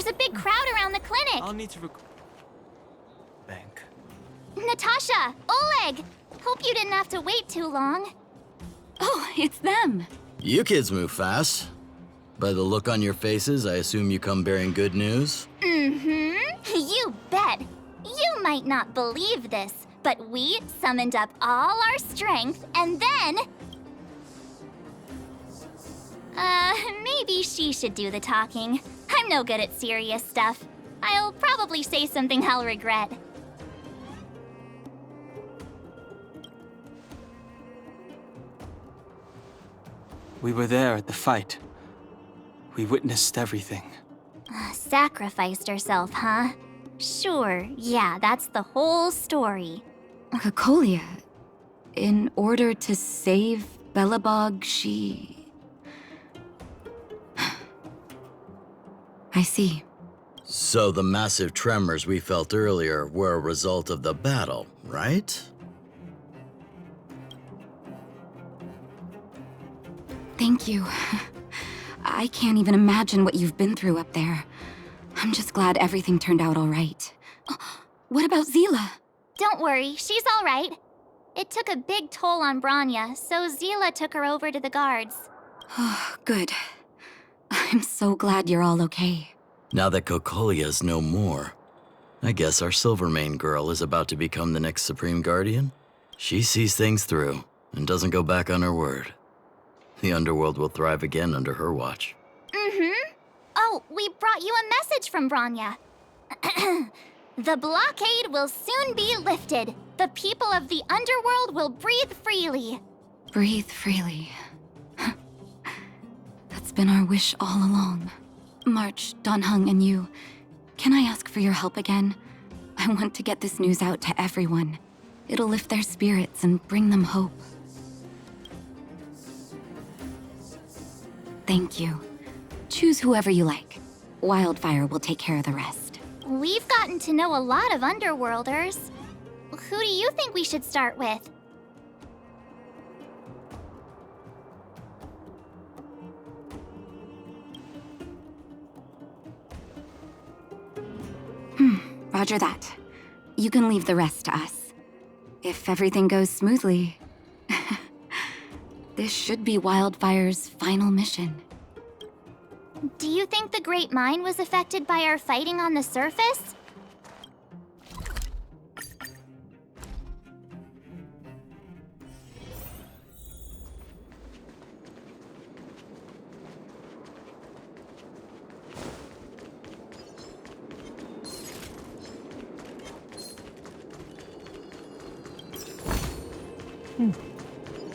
There's a big crowd around the clinic. I'll need to Bank. Natasha! Oleg! Hope you didn't have to wait too long. Oh, it's them. You kids move fast. By the look on your faces, I assume you come bearing good news? Mm-hmm. You bet. You might not believe this, but we summoned up all our strength and then... maybe she should do the talking. I'm no good at serious stuff. I'll probably say something I'll regret. We were there at the fight. We witnessed everything. Sacrificed herself, huh? Sure, yeah, that's the whole story. Kokolia, in order to save Belobog, she... I see. So the massive tremors we felt earlier were a result of the battle, right? Thank you. I can't even imagine what you've been through up there. I'm just glad everything turned out all right. What about Zila? Don't worry, she's all right. It took a big toll on Branya, so Zila took her over to the guards. Oh, good. I'm so glad you're all okay. Now that Kokolia's no more, I guess our Silvermane girl is about to become the next Supreme Guardian? She sees things through and doesn't go back on her word. The underworld will thrive again under her watch. Mm-hmm. Oh, we brought you a message from Branya. The blockade will soon be lifted. The people of the underworld will breathe freely. Breathe freely. That's been our wish all along. March, Donhung, and you, can I ask for your help again? I want to get this news out to everyone. It'll lift their spirits and bring them hope. Thank you. Choose whoever you like. Wildfire will take care of the rest. We've gotten to know a lot of Underworlders. Who do you think we should start with? Roger that. You can leave the rest to us. If everything goes smoothly, this should be Wildfire's final mission. Do you think the Great Mine was affected by our fighting on the surface?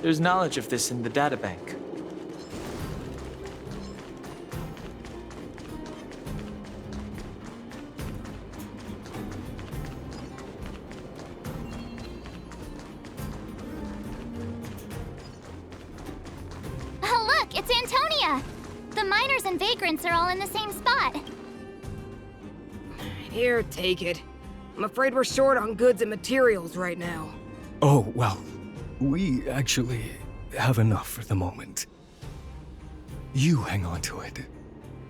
There's knowledge of this in the databank. Oh, look, it's Antonia! The miners and vagrants are all in the same spot. Here, take it. I'm afraid we're short on goods and materials right now. Oh, well, we actually have enough for the moment. You hang on to it.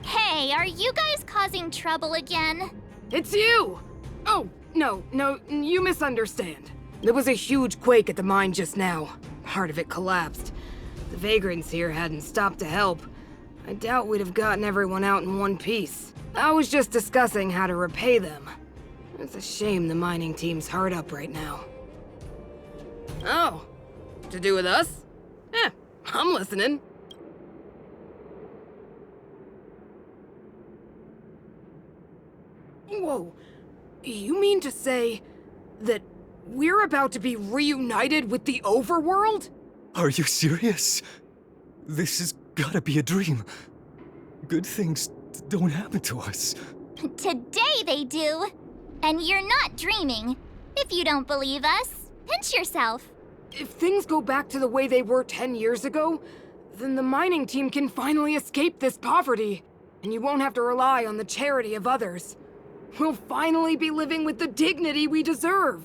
Hey, are you guys causing trouble again? It's you! Oh, no, you misunderstand. There was a huge quake at the mine just now. Part of it collapsed. The vagrants here hadn't stopped to help. I doubt we'd have gotten everyone out in one piece. I was just discussing how to repay them. It's a shame the mining team's hard up right now. Oh, to do with us? I'm listening. Whoa, you mean to say that we're about to be reunited with the overworld? Are you serious? This has gotta be a dream. Good things don't happen to us. Today they do. And you're not dreaming. If you don't believe us, pinch yourself. If things go back to the way they were 10 years ago, then the mining team can finally escape this poverty. And you won't have to rely on the charity of others. We'll finally be living with the dignity we deserve.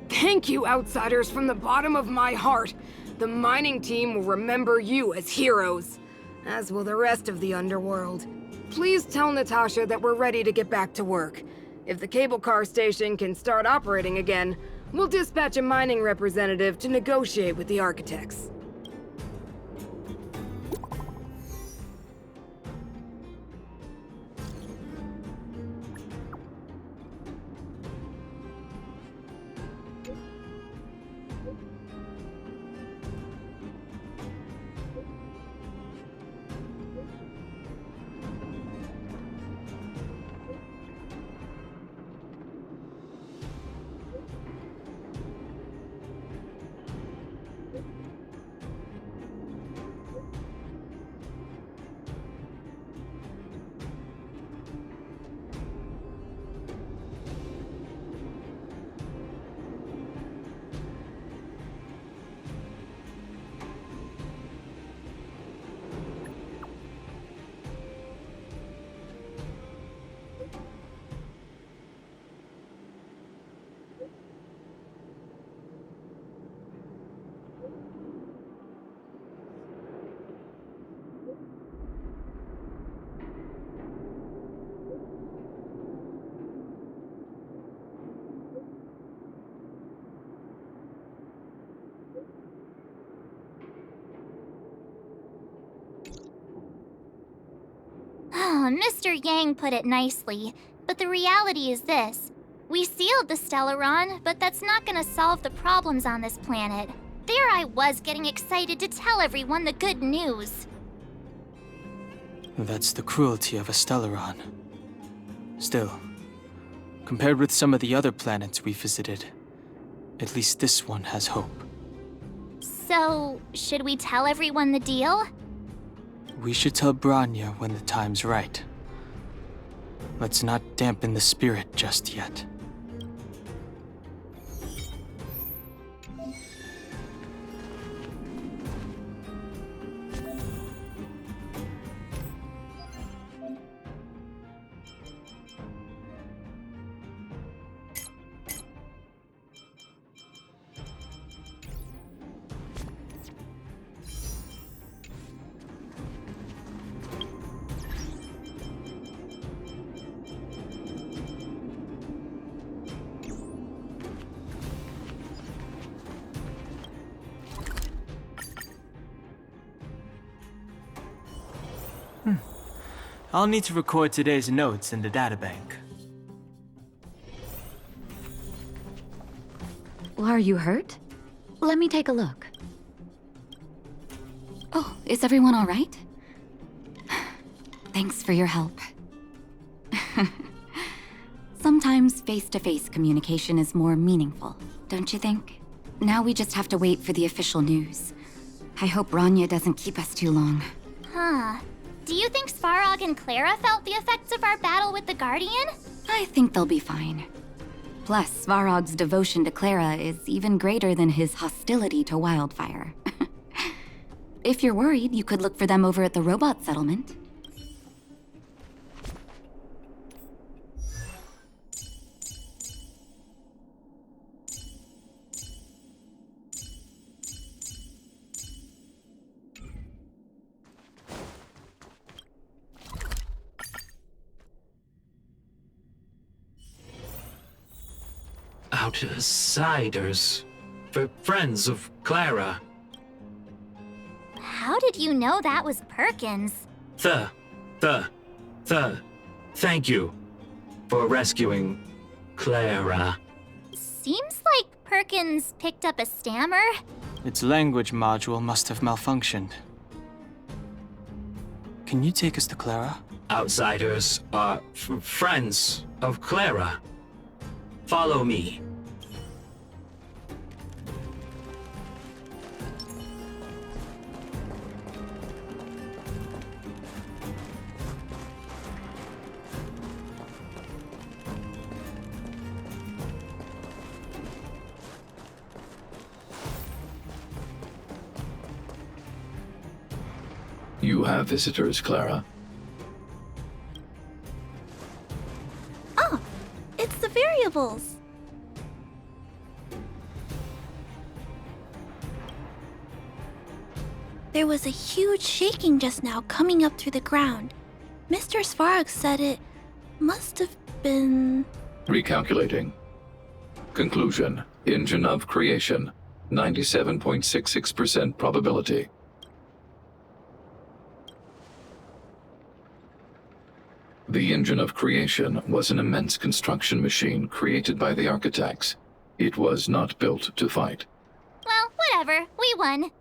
Thank you, outsiders, from the bottom of my heart. the mining team will remember you as heroes, as will the rest of the underworld. Please tell Natasha that we're ready to get back to work. If the cable car station can start operating again, we'll dispatch a mining representative to negotiate with the architects. Oh, Mr. Yang put it nicely, but the reality is this. We sealed the Stellaron, but that's not gonna solve the problems on this planet. There I was getting excited to tell everyone the good news. That's the cruelty of a Stellaron. Still, compared with some of the other planets we visited, at least this one has hope. So, should we tell everyone the deal? We should tell Branya when the time's right. Let's not dampen the spirit just yet. I'll need to record today's notes in the databank. Are you hurt? Let me take a look. Oh, is everyone all right? Thanks for your help. Sometimes face-to-face communication is more meaningful, don't you think? Now we just have to wait for the official news. I hope Rania doesn't keep us too long. Huh. Do you think Svarog and Clara felt the effects of our battle with the Guardian? I think they'll be fine. Plus, Svarog's devotion to Clara is even greater than his hostility to Wildfire. If you're worried, you could look for them over at the robot settlement. Outsiders. For friends of Clara. How did you know that was Perkins? Thank you for rescuing Clara. Seems like Perkins picked up a stammer. Its language module must have malfunctioned. Can you take us to Clara? Outsiders are friends of Clara. Follow me. You have visitors, Clara. Oh, it's the variables. There was a huge shaking just now coming up through the ground. Mr. Svarog said it must have been... Recalculating. Conclusion. Engine of creation. 97.66% probability. The engine of creation was an immense construction machine created by the architects. It was not built to fight. Well, whatever. We won.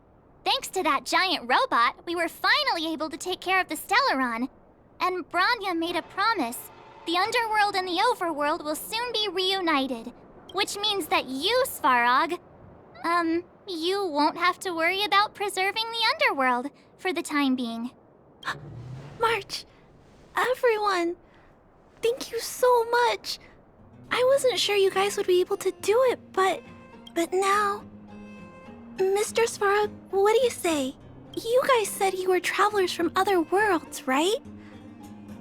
Thanks to that giant robot, we were finally able to take care of the Stellaron. And Branya made a promise. The underworld and the overworld will soon be reunited. Which means that you, Svarog, you won't have to worry about preserving the underworld for the time being. March, everyone, thank you so much. I wasn't sure you guys would be able to do it, but now... Mr. Svarog, what do you say? You guys said you were travelers from other worlds, right?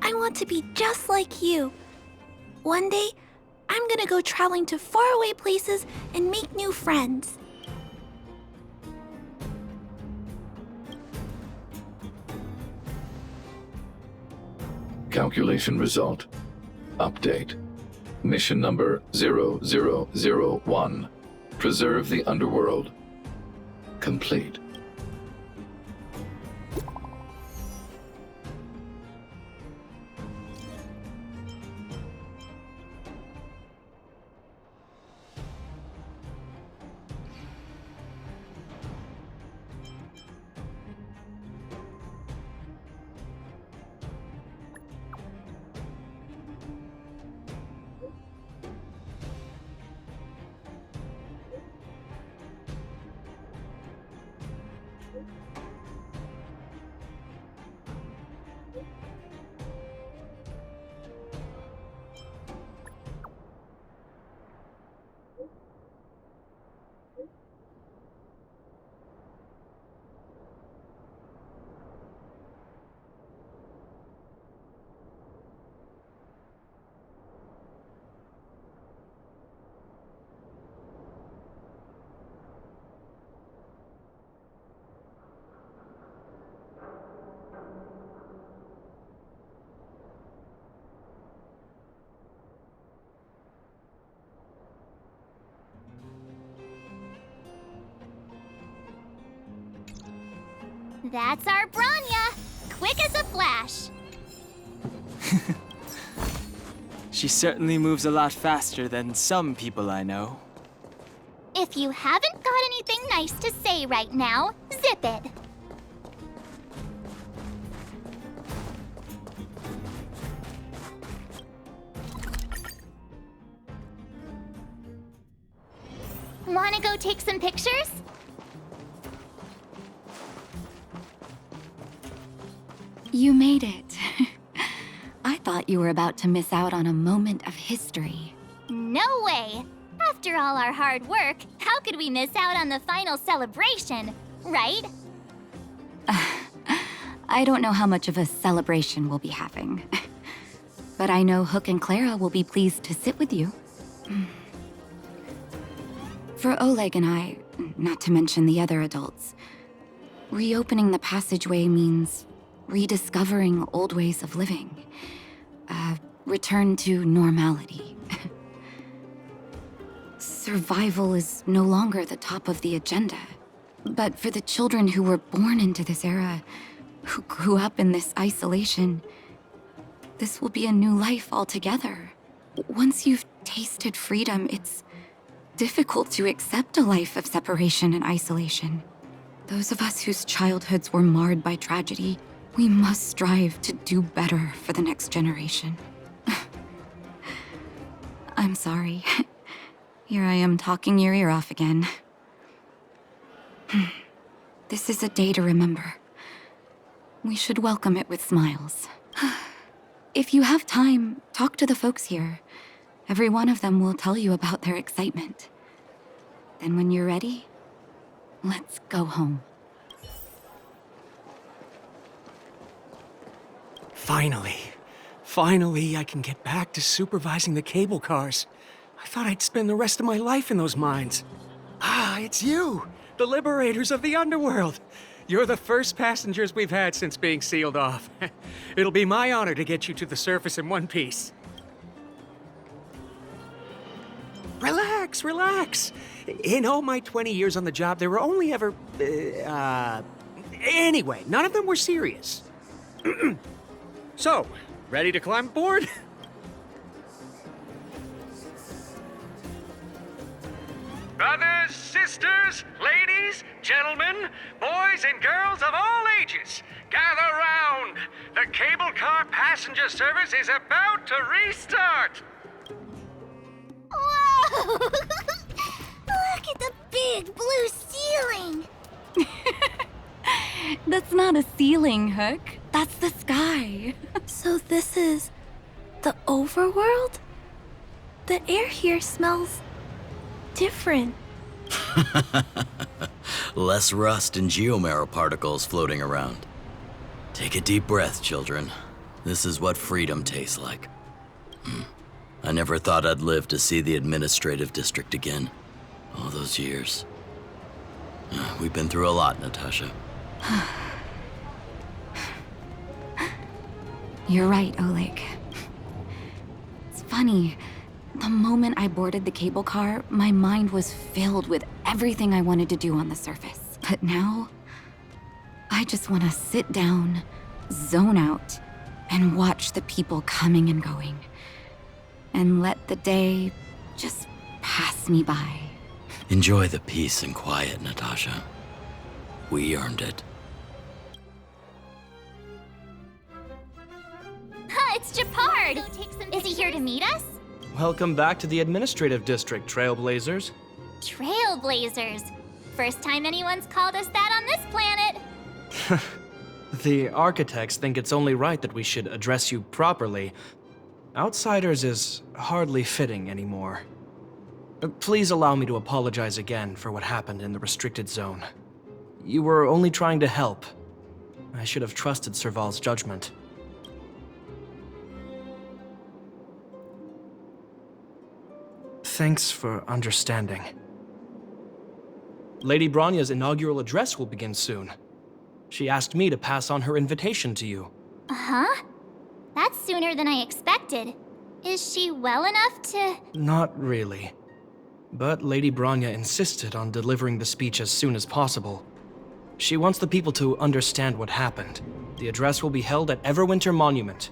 I want to be just like you. One day, I'm gonna go traveling to faraway places and make new friends. Calculation result. Update. Mission number 0001. Preserve the underworld. Complete. That's our Branya! Quick as a flash! She certainly moves a lot faster than some people I know. If you haven't got anything nice to say right now, zip it! Wanna go take some pictures? You made it. I thought you were about to miss out on a moment of history. No way! After all our hard work, how could we miss out on the final celebration, right? I don't know how much of a celebration we'll be having. But I know Hook and Clara will be pleased to sit with you. For Oleg and I, not to mention the other adults, reopening the passageway means rediscovering old ways of living. Return to normality. Survival is no longer the top of the agenda. But for the children who were born into this era, who grew up in this isolation, this will be a new life altogether. Once you've tasted freedom, it's difficult to accept a life of separation and isolation. Those of us whose childhoods were marred by tragedy, we must strive to do better for the next generation. I'm sorry. Here I am talking your ear off again. This is a day to remember. We should welcome it with smiles. If you have time, talk to the folks here. Every one of them will tell you about their excitement. Then when you're ready, let's go home. Finally, I can get back to supervising the cable cars. I thought I'd spend the rest of my life in those mines. Ah, it's you, the liberators of the underworld. You're the first passengers we've had since being sealed off. It'll be my honor to get you to the surface in one piece. Relax, relax. In all my 20 years on the job, there were only ever... Anyway, none of them were serious. So, ready to climb aboard? Brothers, sisters, ladies, gentlemen, boys and girls of all ages, gather round. The cable car passenger service is about to restart. Whoa! Look at the big blue ceiling! That's not a ceiling, Hook. That's the sky. So this is the overworld? The air here smells different. Less rust and geomarrow particles floating around. Take a deep breath, children. This is what freedom tastes like. I never thought I'd live to see the administrative district again. All those years. We've been through a lot, Natasha. You're right, Oleg. It's funny. The moment I boarded the cable car, my mind was filled with everything I wanted to do on the surface. But now, I just want to sit down, zone out, and watch the people coming and going. And let the day just pass me by. Enjoy the peace and quiet, Natasha. We earned it. It's Japard! Is he here to meet us? Welcome back to the administrative district, Trailblazers. Trailblazers. First time anyone's called us that on this planet. The architects think it's only right that we should address you properly. Outsiders is hardly fitting anymore. Please allow me to apologize again for what happened in the restricted zone. You were only trying to help. I should have trusted Serval's judgment. Thanks for understanding. Lady Branya's inaugural address will begin soon. She asked me to pass on her invitation to you. Uh-huh. That's sooner than I expected. Is she well enough to... Not really. But Lady Branya insisted on delivering the speech as soon as possible. She wants the people to understand what happened. The address will be held at Everwinter Monument.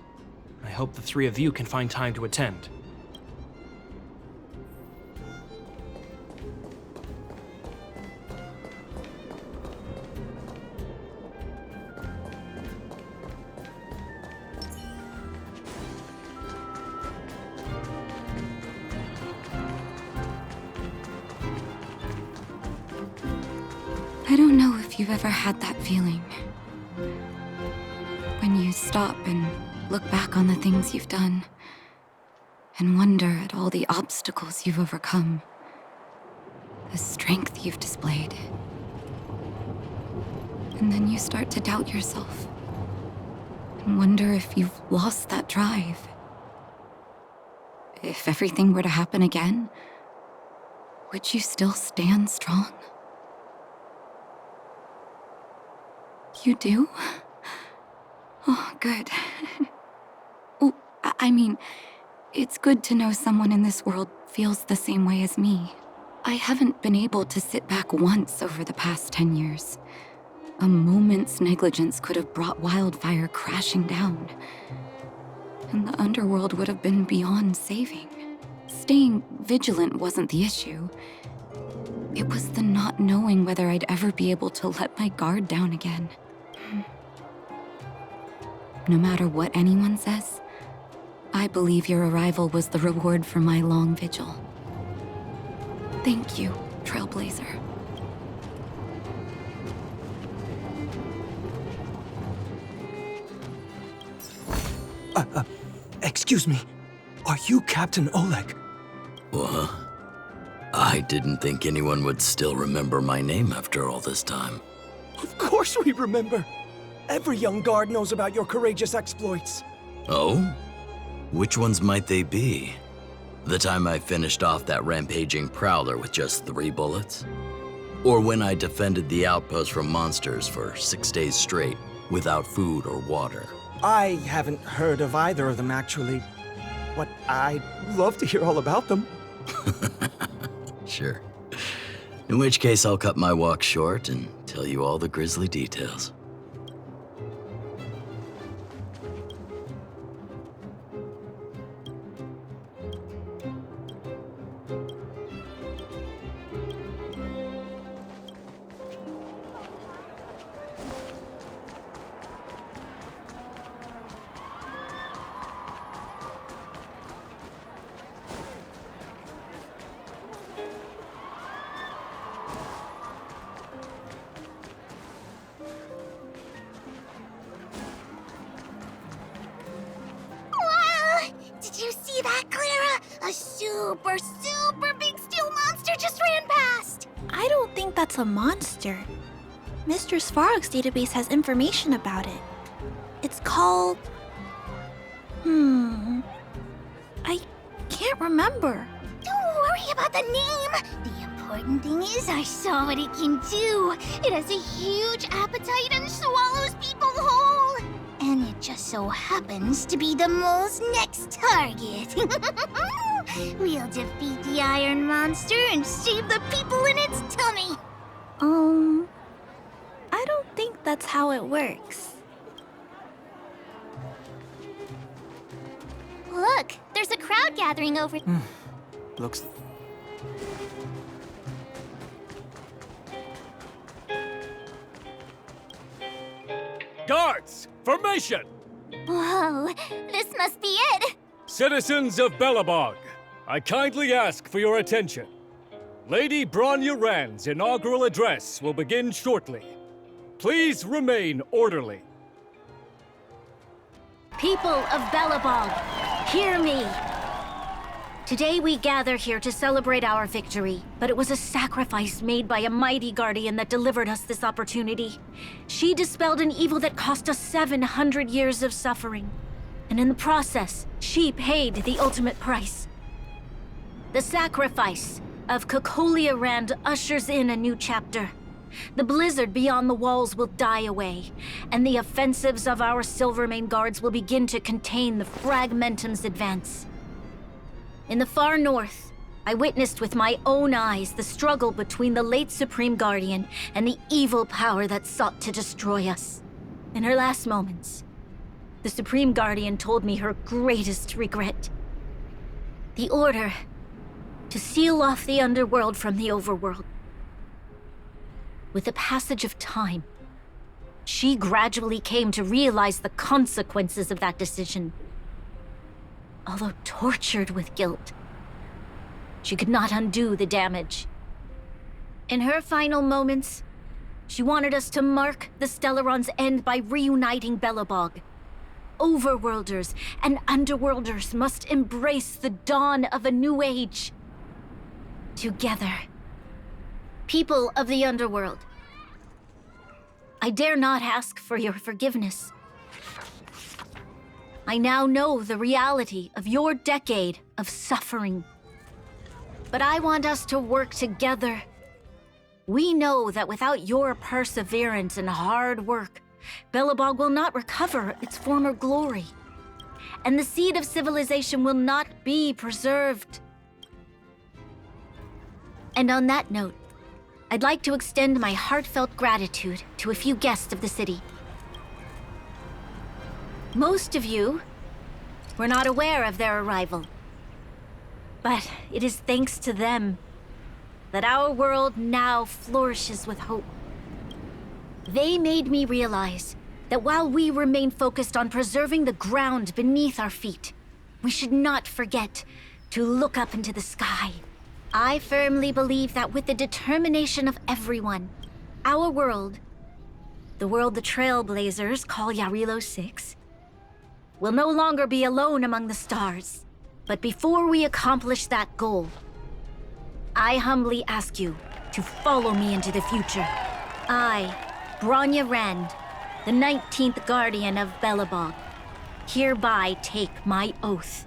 I hope the three of you can find time to attend. I don't know if you've ever had that feeling. When you stop and look back on the things you've done, and wonder at all the obstacles you've overcome, the strength you've displayed. And then you start to doubt yourself, and wonder if you've lost that drive. If everything were to happen again, would you still stand strong? You do? Oh, good. Well, I mean, it's good to know someone in this world feels the same way as me. I haven't been able to sit back once over the past 10 years. A moment's negligence could have brought wildfire crashing down. And the underworld would have been beyond saving. Staying vigilant wasn't the issue. It was the not knowing whether I'd ever be able to let my guard down again. No matter what anyone says, I believe your arrival was the reward for my long vigil. Thank you, Trailblazer. Excuse me. Are you Captain Oleg? What? I didn't think anyone would still remember my name after all this time. Of course we remember. Every young guard knows about your courageous exploits. Oh? Which ones might they be? The time I finished off that rampaging prowler with just 3 bullets? Or when I defended the outpost from monsters for 6 days straight, without food or water. I haven't heard of either of them, actually. But I'd love to hear all about them. Sure. In which case, I'll cut my walk short and tell you all the grisly details. Did you see that, Clara? A super big steel monster just ran past! I don't think that's a monster. Mr. Svarog's database has information about it. It's called... I can't remember. Don't worry about the name! The important thing is I saw what it can do. It has a huge appetite and swallows people whole. And it just so happens to be the mole's next target. We'll defeat the iron monster and save the people in its tummy. I don't think that's how it works. Look, there's a crowd gathering over... Looks... Guards! Formation! Whoa, this must be it! Citizens of Belobog, I kindly ask for your attention. Lady Bronya Rand's inaugural address will begin shortly. Please remain orderly. People of Belobog, hear me! Today we gather here to celebrate our victory, but it was a sacrifice made by a mighty guardian that delivered us this opportunity. She dispelled an evil that cost us 700 years of suffering. And in the process, she paid the ultimate price. The sacrifice of Cocolia Rand ushers in a new chapter. The blizzard beyond the walls will die away, and the offensives of our Silvermane guards will begin to contain the Fragmentum's advance. In the far north, I witnessed with my own eyes the struggle between the late Supreme Guardian and the evil power that sought to destroy us. In her last moments, the Supreme Guardian told me her greatest regret. The order to seal off the underworld from the overworld. With the passage of time, she gradually came to realize the consequences of that decision. Although tortured with guilt, she could not undo the damage. In her final moments, she wanted us to mark the Stellaron's end by reuniting Belobog. Overworlders and Underworlders must embrace the dawn of a new age. Together. People of the Underworld, I dare not ask for your forgiveness. I now know the reality of your decade of suffering. But I want us to work together. We know that without your perseverance and hard work, Belobog will not recover its former glory. And the seed of civilization will not be preserved. And on that note, I'd like to extend my heartfelt gratitude to a few guests of the city. Most of you were not aware of their arrival. But it is thanks to them that our world now flourishes with hope. They made me realize that while we remain focused on preserving the ground beneath our feet, we should not forget to look up into the sky. I firmly believe that with the determination of everyone, our world, the world the Trailblazers call Yarilo 6, will no longer be alone among the stars. But before we accomplish that goal, I humbly ask you to follow me into the future. I, Bronya Rand, the 19th Guardian of Belobog, hereby take my oath.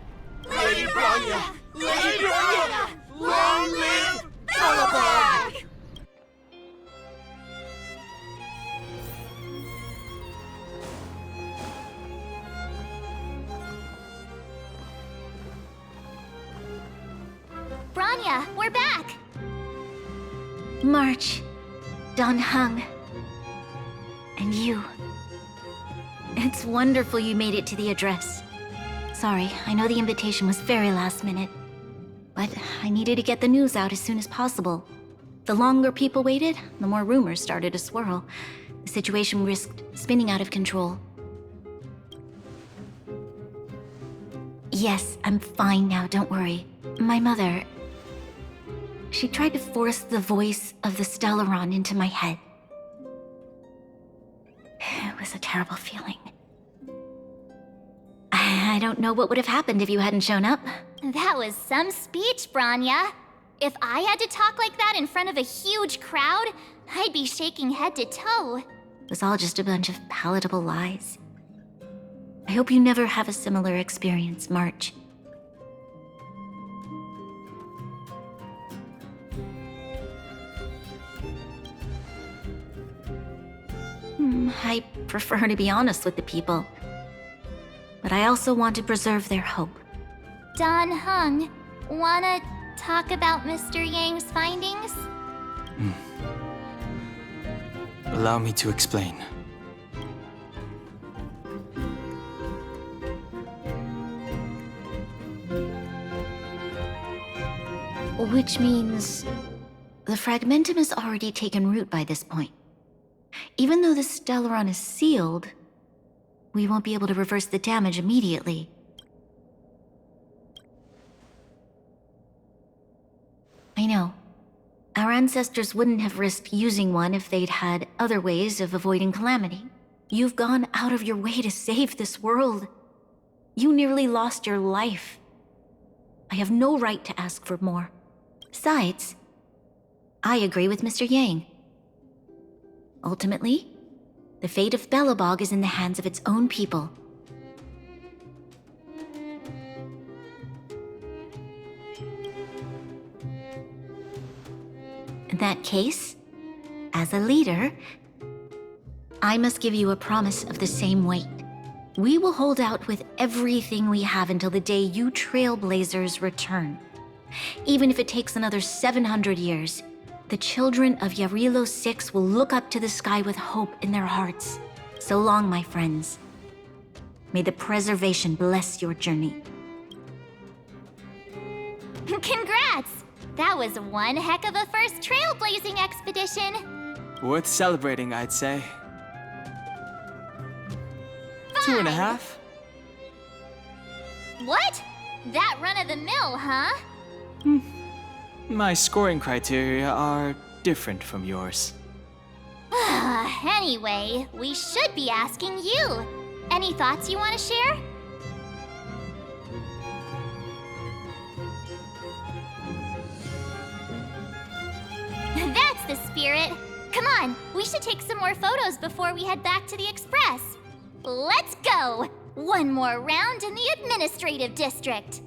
Lady Bronya! Lady Bronya! Long live Belobog! Bronya, we're back! March, Don Hung, and you. It's wonderful you made it to the address. Sorry, I know the invitation was very last minute, but I needed to get the news out as soon as possible. The longer people waited, the more rumors started to swirl. The situation risked spinning out of control. Yes, I'm fine now, don't worry. My mother... She tried to force the voice of the Stellaron into my head. It was a terrible feeling. I don't know what would have happened if you hadn't shown up. That was some speech, Bronya. If I had to talk like that in front of a huge crowd, I'd be shaking head to toe. It was all just a bunch of palatable lies. I hope you never have a similar experience, March. I prefer to be honest with the people. But I also want to preserve their hope. Don Hung, wanna talk about Mr. Yang's findings? Allow me to explain. Which means... the fragmentum has already taken root by this point. Even though the Stellaron is sealed, we won't be able to reverse the damage immediately. I know. Our ancestors wouldn't have risked using one if they'd had other ways of avoiding calamity. You've gone out of your way to save this world. You nearly lost your life. I have no right to ask for more. Besides, I agree with Mr. Yang. Ultimately, the fate of Belobog is in the hands of its own people. In that case, as a leader, I must give you a promise of the same weight. We will hold out with everything we have until the day you Trailblazers return. Even if it takes another 700 years, the children of Yarilo 6 will look up to the sky with hope in their hearts. So long, my friends. May the preservation bless your journey. Congrats! That was one heck of a first trailblazing expedition! Worth celebrating, I'd say. 2.5? What? That run-of-the-mill, huh? My scoring criteria are different from yours. Anyway, we should be asking you. Any thoughts you want to share? That's the spirit. Come on, we should take some more photos before we head back to the Express. Let's go! One more round in the administrative district.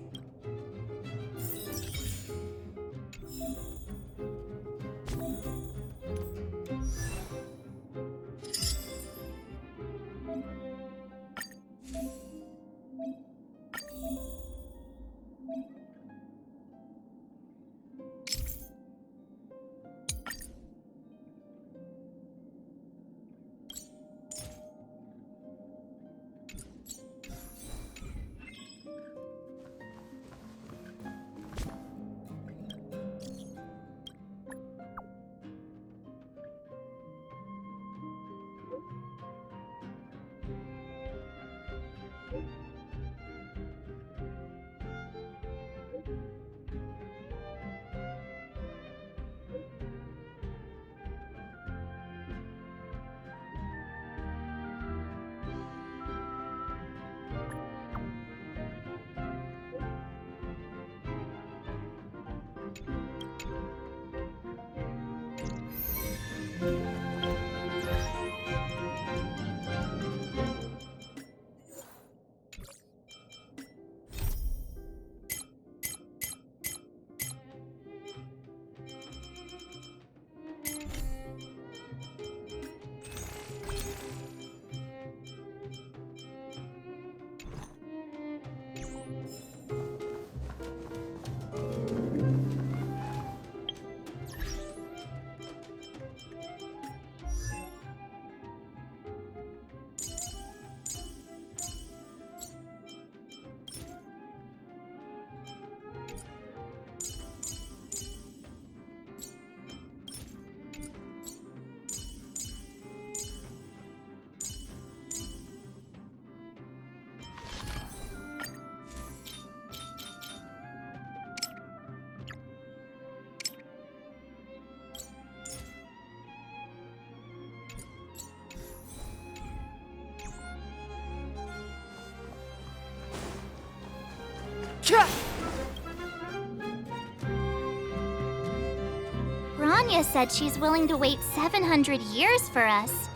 Bronya said she's willing to wait 700 years for us.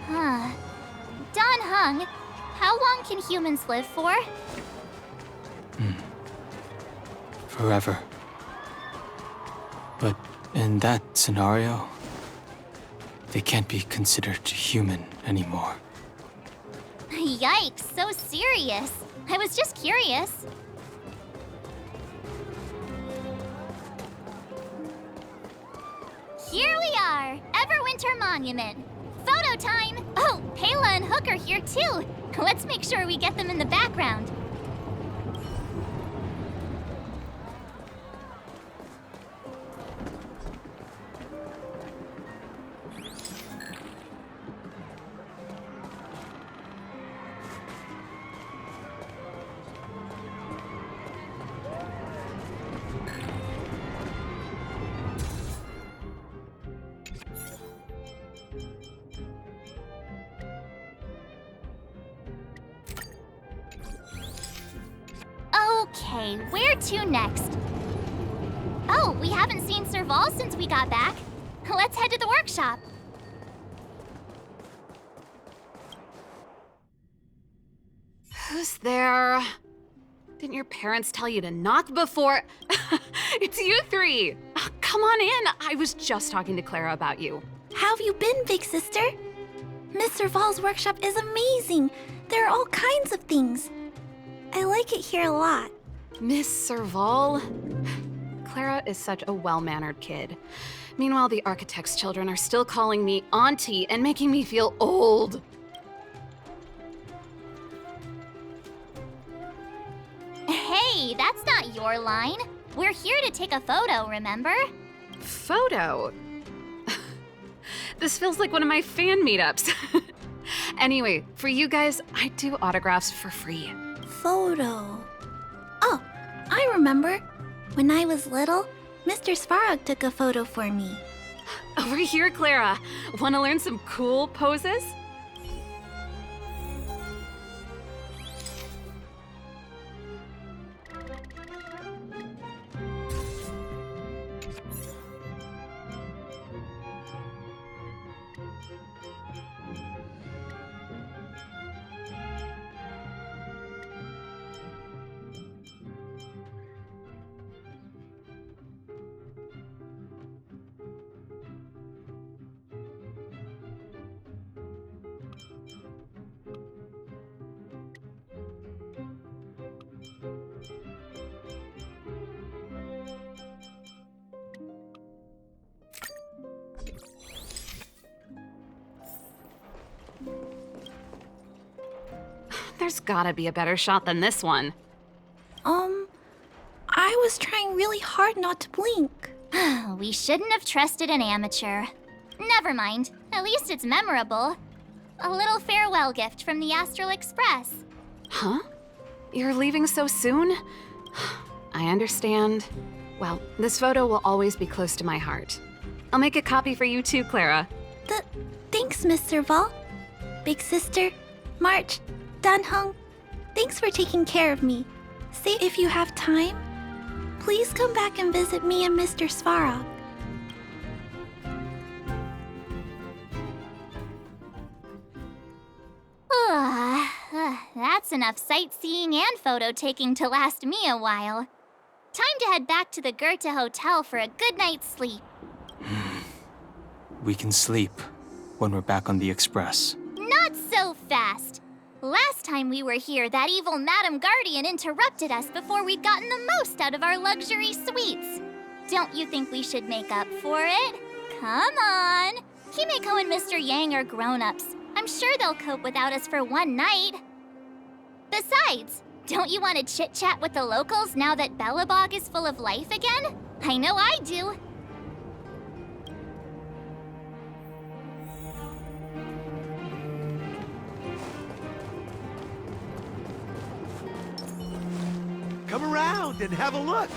Huh. Don Hung, how long can humans live for? Forever. But in that scenario, they can't be considered human anymore. Yikes, so serious. I was just curious. Here we are, Everwinter Monument. Photo time! Oh, Pela and Hook are here too. Let's make sure we get them in the background. Okay, where to next? Oh, we haven't seen Serval since we got back. Let's head to the workshop. Who's there? Didn't your parents tell you to knock before? It's you three! Come on in! I was just talking to Clara about you. How have you been, big sister? Miss Serval's workshop is amazing. There are all kinds of things. I like it here a lot. Miss Serval? Clara is such a well-mannered kid. Meanwhile, the architect's children are still calling me auntie and making me feel old. Hey, that's not your line. We're here to take a photo, remember? Photo? This feels like one of my fan meetups. Anyway, for you guys, I do autographs for free. Photo. Oh, I remember. When I was little, Mr. Svarog took a photo for me. Over here, Clara. Want to learn some cool poses? There's gotta be a better shot than this one. I was trying really hard not to blink. We shouldn't have trusted an amateur. Never mind. At least it's memorable. A little farewell gift from the Astral Express. Huh? You're leaving so soon? I understand. Well, this photo will always be close to my heart. I'll make a copy for you too, Clara. Thanks, Miss Serval. Big sister, March, Danhung, thanks for taking care of me. Say if you have time, please come back and visit me and Mr. Svarog. That's enough sightseeing and photo taking to last me a while. Time to head back to the Goethe Hotel for a good night's sleep. We can sleep when we're back on the Express. Not so fast! Last time we were here, that evil Madam Guardian interrupted us before we'd gotten the most out of our luxury suites. Don't you think we should make up for it? Come on! Himeko and Mr. Yang are grown-ups. I'm sure they'll cope without us for one night. Besides, don't you want to chit-chat with the locals now that Belobog is full of life again? I know I do. Come around and have a look.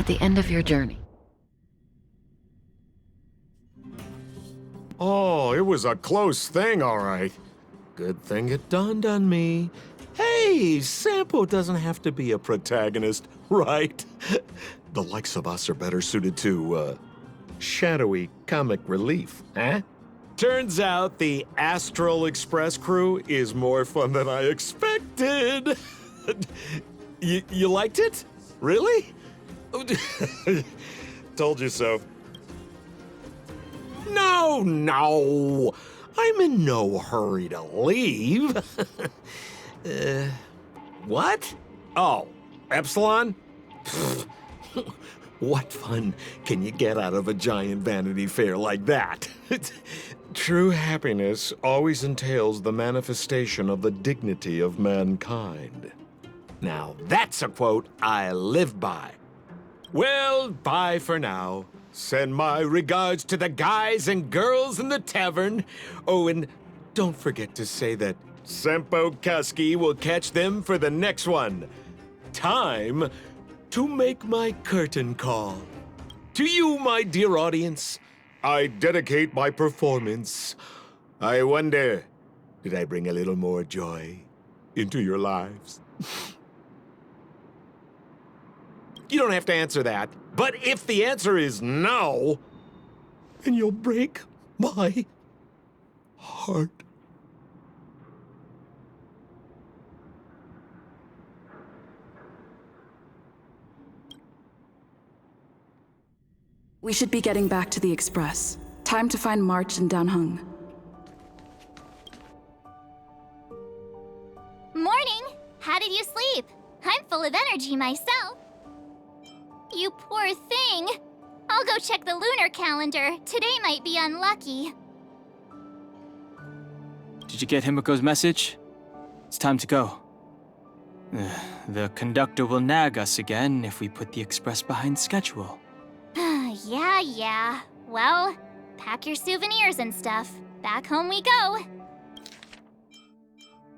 at the end of your journey. Oh, it was a close thing, all right. Good thing it dawned on me. Hey, Sampo doesn't have to be a protagonist, right? The likes of us are better suited to, shadowy comic relief, eh? Turns out the Astral Express crew is more fun than I expected. You liked it? Really? Told you so. No. I'm in no hurry to leave. What? Oh, Epsilon? What fun can you get out of a giant Vanity Fair like that? True happiness always entails the manifestation of the dignity of mankind. Now, that's a quote I live by. Well, bye for now. Send my regards to the guys and girls in the tavern. Oh, and don't forget to say that Sempo Kasky will catch them for the next one. Time to make my curtain call. To you, my dear audience, I dedicate my performance. I wonder, did I bring a little more joy into your lives? You don't have to answer that. But if the answer is no, then you'll break my heart. We should be getting back to the Express. Time to find March and Danhung. Morning! How did you sleep? I'm full of energy myself. You poor thing. I'll go check the lunar calendar. Today might be unlucky. Did you get Himiko's message? It's time to go. The conductor will nag us again if we put the express behind schedule. Yeah. Well, pack your souvenirs and stuff. Back home we go.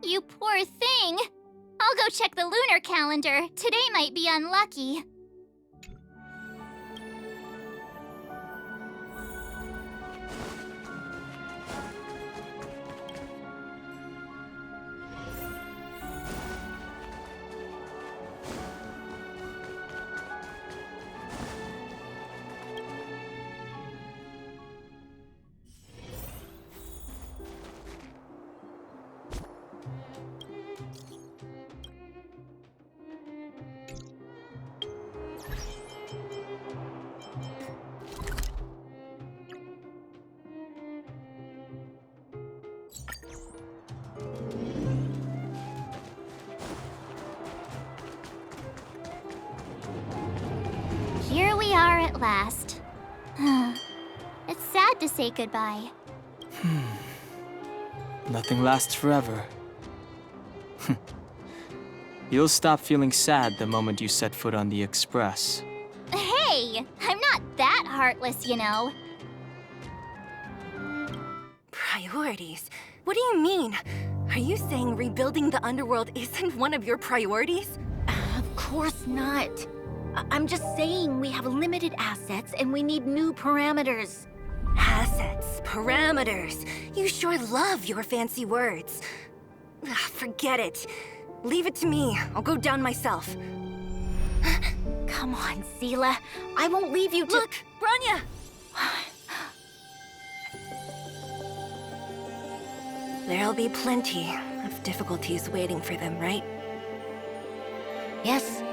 You poor thing. I'll go check the lunar calendar. Today might be unlucky. Here we are at last. It's sad to say goodbye. Nothing lasts forever. You'll stop feeling sad the moment you set foot on the express. Hey, I'm not that heartless, you know. Priorities? What do you mean? Are you saying rebuilding the underworld isn't one of your priorities? Of course not. I'm just saying we have limited assets and we need new parameters. Assets, parameters. You sure love your fancy words. Forget it. Leave it to me. I'll go down myself. Come on, Seela. I won't leave you to— Look, Branya! There'll be plenty of difficulties waiting for them, right? Yes.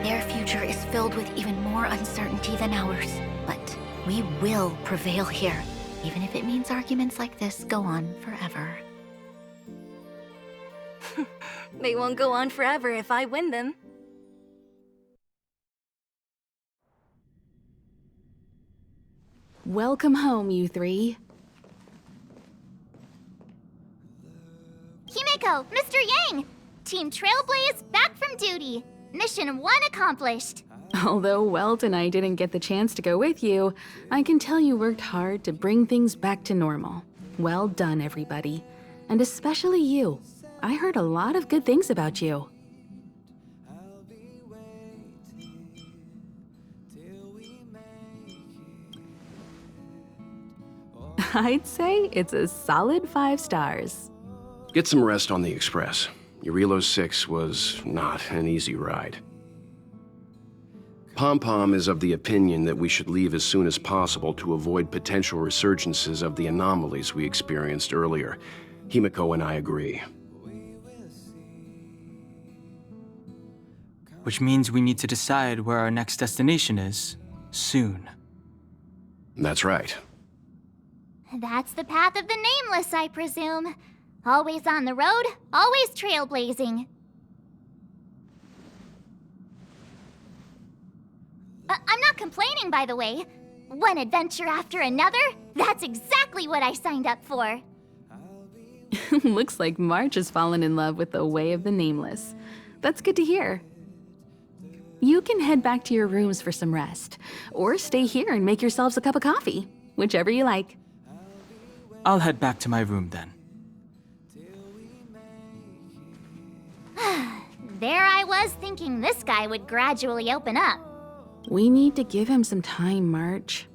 Their future is filled with even more uncertainty than ours. But we will prevail here, even if it means arguments like this go on forever. They won't go on forever if I win them. Welcome home, you three. Himiko, Mr. Yang! Team Trailblaze back from duty. Mission 1 accomplished. Although Welt and I didn't get the chance to go with you, I can tell you worked hard to bring things back to normal. Well done, everybody. And especially you. I heard a lot of good things about you. I'd say it's a solid 5 stars. Get some rest on the Express. Eurilo 6 was not an easy ride. Pom-Pom is of the opinion that we should leave as soon as possible to avoid potential resurgences of the anomalies we experienced earlier. Himiko and I agree. Which means we need to decide where our next destination is, soon. That's right. That's the path of the Nameless, I presume. Always on the road, always trailblazing. I'm not complaining, by the way. One adventure after another, that's exactly what I signed up for. Looks like March has fallen in love with the way of the Nameless. That's good to hear. You can head back to your rooms for some rest, or stay here and make yourselves a cup of coffee, whichever you like. I'll head back to my room then. There I was thinking this guy would gradually open up. We need to give him some time, March.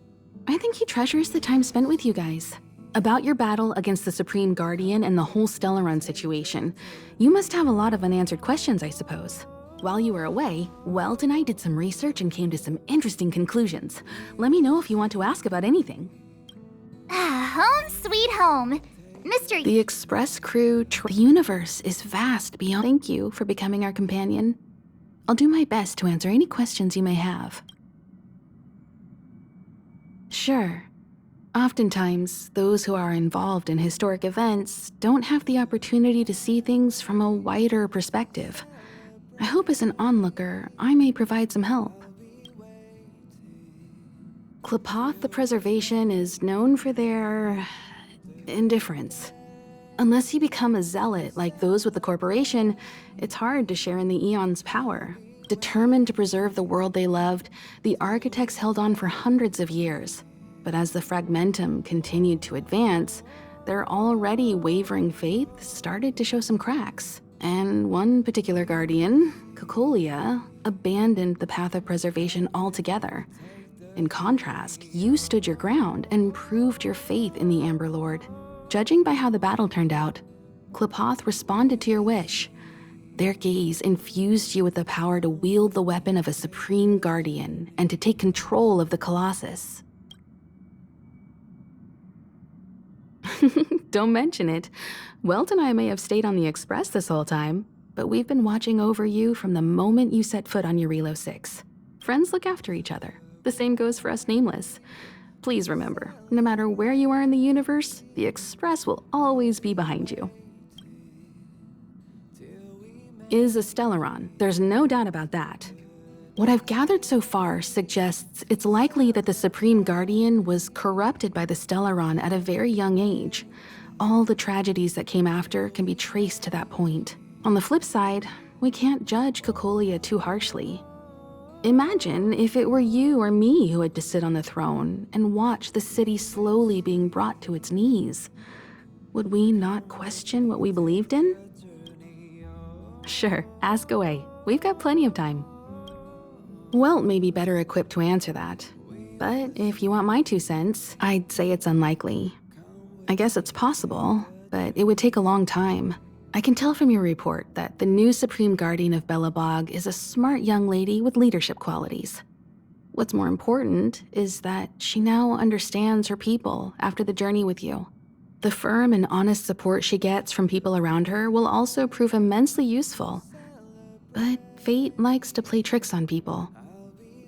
I think he treasures the time spent with you guys. About your battle against the Supreme Guardian and the whole Stellaron situation, you must have a lot of unanswered questions, I suppose. While you were away, Welt and I did some research and came to some interesting conclusions. Let me know if you want to ask about anything. Home sweet home. Mr. The Express crew, the universe is vast beyond. Thank you for becoming our companion. I'll do my best to answer any questions you may have. Sure. Oftentimes, those who are involved in historic events don't have the opportunity to see things from a wider perspective. I hope as an onlooker, I may provide some help. Klapoth the Preservation is known for their indifference. Unless you become a zealot like those with the corporation, it's hard to share in the Eon's power. Determined to preserve the world they loved, the architects held on for hundreds of years. But as the Fragmentum continued to advance, their already wavering faith started to show some cracks. And one particular guardian, Cocolia, abandoned the path of preservation altogether. In contrast, you stood your ground and proved your faith in the Amber Lord. Judging by how the battle turned out, Klapoth responded to your wish. Their gaze infused you with the power to wield the weapon of a supreme guardian and to take control of the Colossus. Don't mention it. Welt and I may have stayed on the Express this whole time, but we've been watching over you from the moment you set foot on Eurilo 6. Friends look after each other. The same goes for us Nameless. Please remember, no matter where you are in the universe, the Express will always be behind you. Is a Stellaron, there's no doubt about that. What I've gathered so far suggests it's likely that the Supreme Guardian was corrupted by the Stellaron at a very young age. All the tragedies that came after can be traced to that point. On the flip side, we can't judge Cocolia too harshly. Imagine if it were you or me who had to sit on the throne and watch the city slowly being brought to its knees. Would we not question what we believed in? Sure, ask away. We've got plenty of time. Welt may be better equipped to answer that. But if you want my 2 cents, I'd say it's unlikely. I guess it's possible, but it would take a long time. I can tell from your report that the new Supreme Guardian of Belobog is a smart young lady with leadership qualities. What's more important is that she now understands her people after the journey with you. The firm and honest support she gets from people around her will also prove immensely useful. But fate likes to play tricks on people.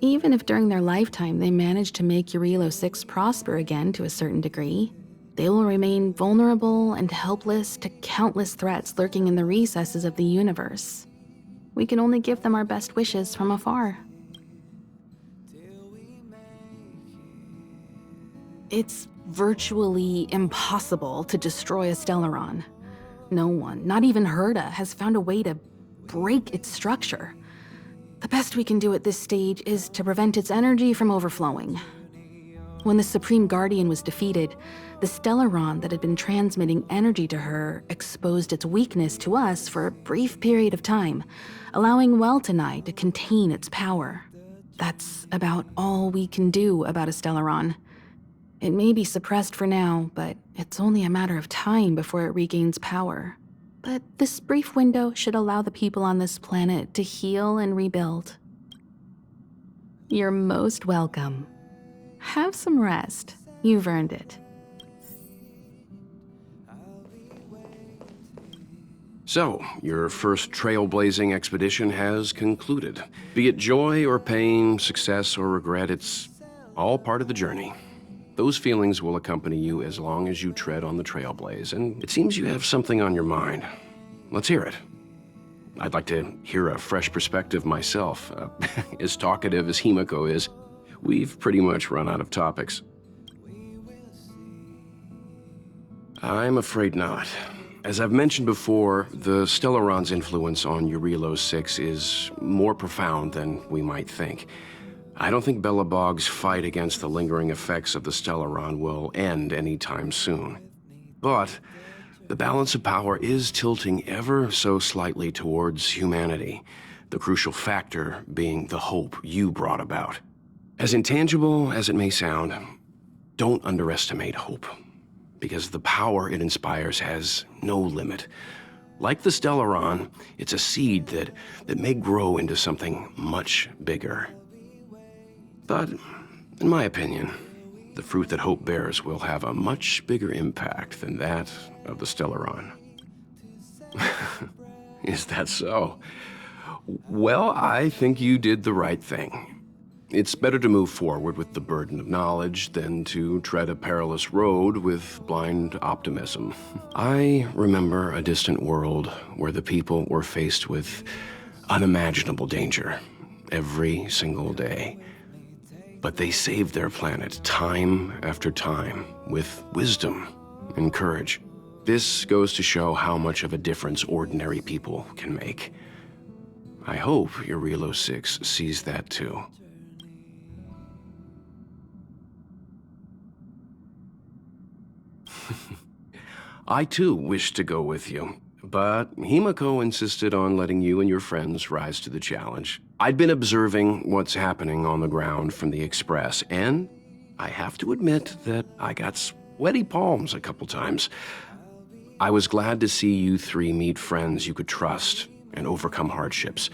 Even if during their lifetime they manage to make Eurilo 6 prosper again to a certain degree, they will remain vulnerable and helpless to countless threats lurking in the recesses of the universe. We can only give them our best wishes from afar. It's virtually impossible to destroy a Stellaron. No one, not even Herda, has found a way to break its structure. The best we can do at this stage is to prevent its energy from overflowing. When the Supreme Guardian was defeated, the Stellaron that had been transmitting energy to her exposed its weakness to us for a brief period of time, allowing Welt and I to contain its power. That's about all we can do about a Stellaron. It may be suppressed for now, but it's only a matter of time before it regains power. But this brief window should allow the people on this planet to heal and rebuild. You're most welcome. Have some rest. You've earned it. So, your first trailblazing expedition has concluded. Be it joy or pain, success or regret, it's all part of the journey. Those feelings will accompany you as long as you tread on the trailblaze, and it seems you have something on your mind. Let's hear it. I'd like to hear a fresh perspective myself. As talkative as Himiko is, we've pretty much run out of topics. I'm afraid not. As I've mentioned before, the Stellaron's influence on Eurilo 6 is more profound than we might think. I don't think Belobog's fight against the lingering effects of the Stellaron will end anytime soon. But the balance of power is tilting ever so slightly towards humanity, the crucial factor being the hope you brought about. As intangible as it may sound, don't underestimate hope, because the power it inspires has no limit. Like the Stellaron, it's a seed that may grow into something much bigger. But, in my opinion, the fruit that hope bears will have a much bigger impact than that of the Stellaron. Is that so? Well, I think you did the right thing. It's better to move forward with the burden of knowledge than to tread a perilous road with blind optimism. I remember a distant world where the people were faced with unimaginable danger every single day. But they saved their planet time after time with wisdom and courage. This goes to show how much of a difference ordinary people can make. I hope Eurilo 6 sees that too. I too wish to go with you, but Himiko insisted on letting you and your friends rise to the challenge. I'd been observing what's happening on the ground from the Express, and I have to admit that I got sweaty palms a couple times. I was glad to see you three meet friends you could trust and overcome hardships.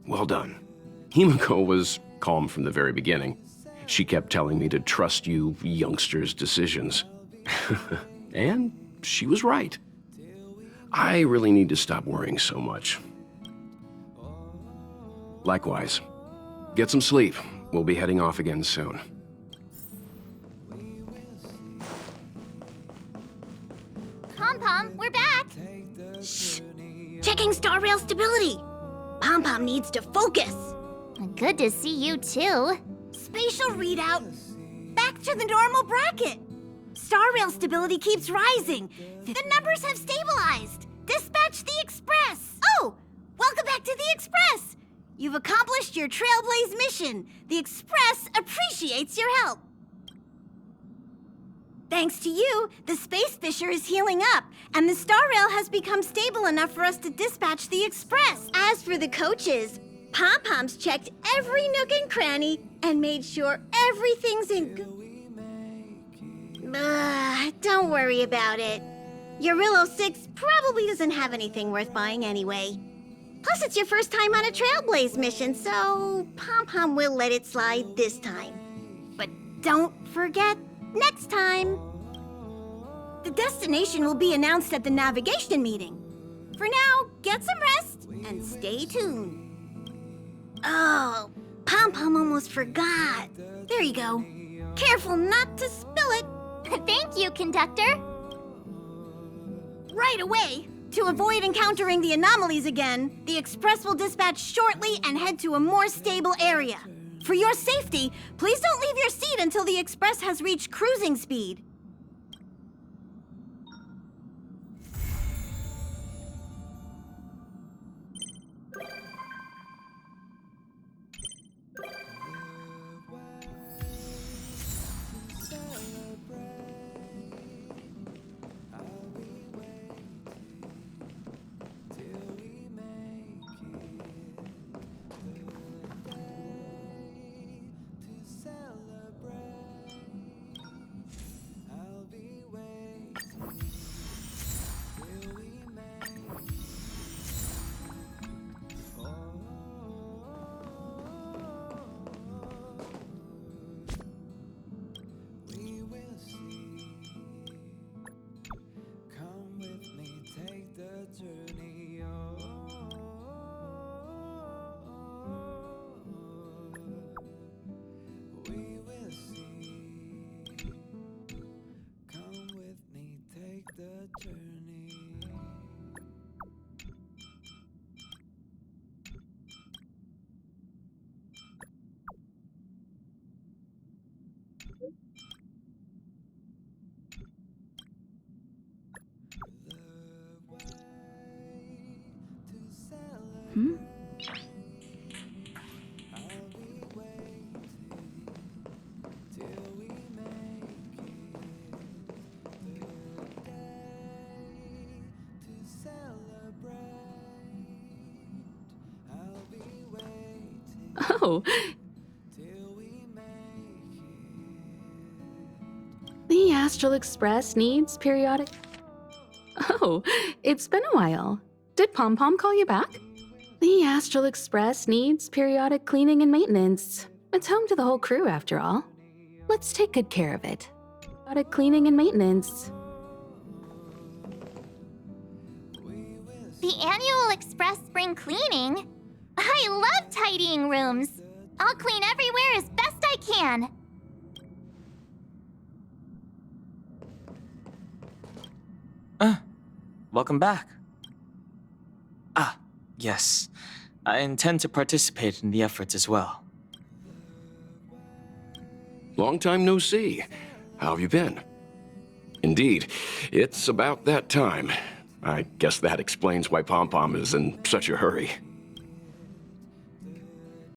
Well done. Himiko was calm from the very beginning. She kept telling me to trust you youngsters' decisions. And she was right. I really need to stop worrying so much. Likewise. Get some sleep. We'll be heading off again soon. Pom-Pom, we're back! Shh! Checking star rail stability! Pom-Pom needs to focus! Good to see you too. Spatial readout! Back to the normal bracket! Star rail stability keeps rising. The numbers have stabilized. Dispatch the Express. Oh, welcome back to the Express. You've accomplished your Trailblaze mission. The Express appreciates your help. Thanks to you, the Space Fisher is healing up, and the Star Rail has become stable enough for us to dispatch the Express. As for the coaches, Pom-Pom's checked every nook and cranny and made sure everything's in don't worry about it. Eurilo 6 probably doesn't have anything worth buying anyway. Plus, it's your first time on a Trailblaze mission, so Pom-Pom will let it slide this time. But don't forget, next time. The destination will be announced at the navigation meeting. For now, get some rest and stay tuned. Oh, Pom-Pom almost forgot. There you go. Careful not to spill it. Thank you, conductor. Right away. To avoid encountering the anomalies again, the Express will dispatch shortly and head to a more stable area. For your safety, please don't leave your seat until the Express has reached cruising speed. Hmm? Oh. The Astral Express needs periodic... Oh, it's been a while. Did Pom Pom call you back? The Astral Express needs periodic cleaning and maintenance. It's home to the whole crew, after all. Let's take good care of it. Periodic cleaning and maintenance. The annual Express Spring Cleaning? I love tidying rooms! I'll clean everywhere as best I can! Welcome back. Ah, yes. I intend to participate in the efforts as well. Long time no see. How have you been? Indeed, it's about that time. I guess that explains why Pom Pom is in such a hurry.